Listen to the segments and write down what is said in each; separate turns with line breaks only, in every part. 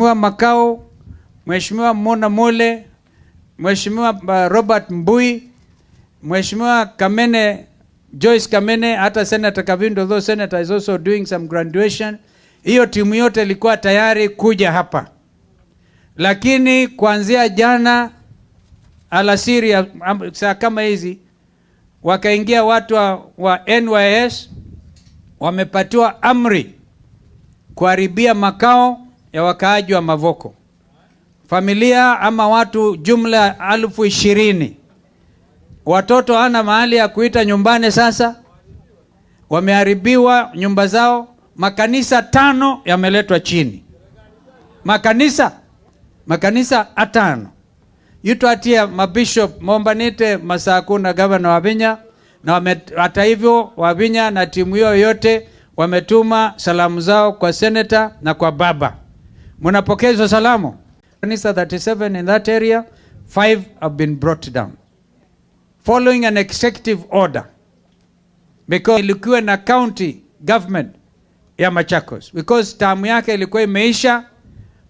Mheshimiwa Makao, Mheshimiwa Mona Mole, Mheshimiwa Robert Mbui, Mheshimiwa Kamene, Joyce Kamene, hata Senator Kavindo, though Senator is also doing some graduation. Hiyo timu yote ilikuwa tayari kuja hapa. Lakini kuanzia jana alasiri saa kama hizi wakaingia watu wa NYS, wamepatiwa amri kuharibia makao ya wakaaji wa Mavoko. Familia ama watu jumla 20,000. Watoto hana mahali ya kuita nyumbani sasa. Wameharibiwa nyumba zao. Makanisa 5 yameletwa chini. Makanisa 5. Yuto atia mabishop Mombanite Masaku na governor wa Vinya, na hata hivyo wa Vinya na timu hiyo yote wametuma salamu zao kwa senator na kwa baba. Mnapokea hizo salamu? Kanisa 37 in that area, 5 have been brought down following an executive order, because ilikuwa na county government ya Machakos, because term yake ilikuwa imeisha.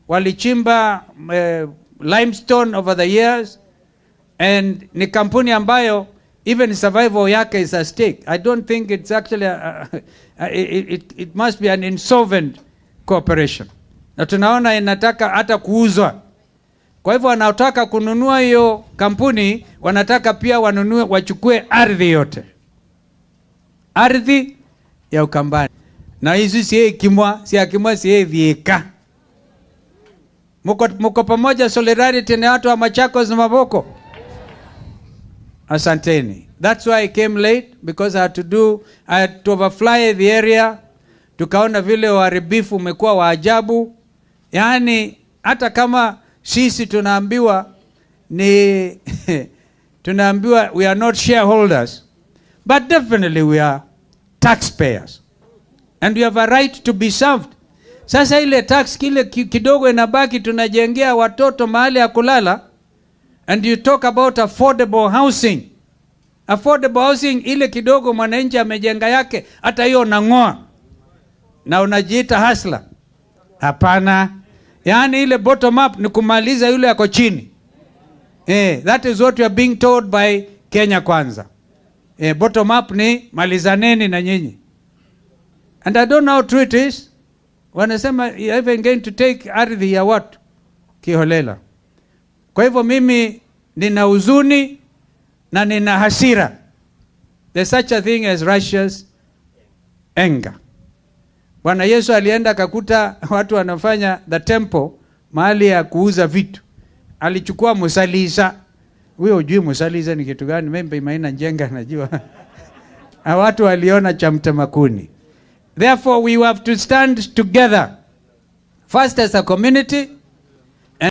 Walichimba limestone over the years, and ni kampuni ambayo even survival yake is at stake. I don't think it's actually it must be an insolvent corporation, na tunaona inataka hata kuuzwa. Kwa hivyo wanataka kununua hiyo kampuni, wanataka pia wanunue, wachukue ardhi yote, ardhi ya Ukambani. Na hizi si kimwa si vieka. Muko pamoja, solidarity na watu wa Machakos na Mavoko. Asanteni. That's why I came late, because I had to overfly the area. Tukaona vile uharibifu umekuwa wa ajabu. Yaani hata kama sisi tunaambiwa tunaambiwa we are not shareholders, but definitely we are taxpayers, and we have a right to be served. Sasa ile tax kile kidogo inabaki, tunajengea watoto mahali ya kulala, and you talk about affordable housing. Affordable housing ile kidogo mwananchi amejenga yake, hata hiyo unang'oa na unajiita hustler. Hapana. Yaani ile bottom up ni kumaliza yule yako chini. That is what we are being told by Kenya Kwanza. Bottom up ni malizaneni na nyinyi. And I don't know how true it is. Wanasema you even going to take ardhi ya watu kiholela. Kwa hivyo mimi nina huzuni na nina hasira. There's such a thing as righteous anger. Bwana Yesu alienda akakuta watu wanafanya the temple mahali ya kuuza vitu. Alichukua musalisa. Wewe hujui musalisa ni kitu gani? Mimi imaina njenga najua. Watu waliona cha mtemakuni. Therefore we have to stand together, first as a community,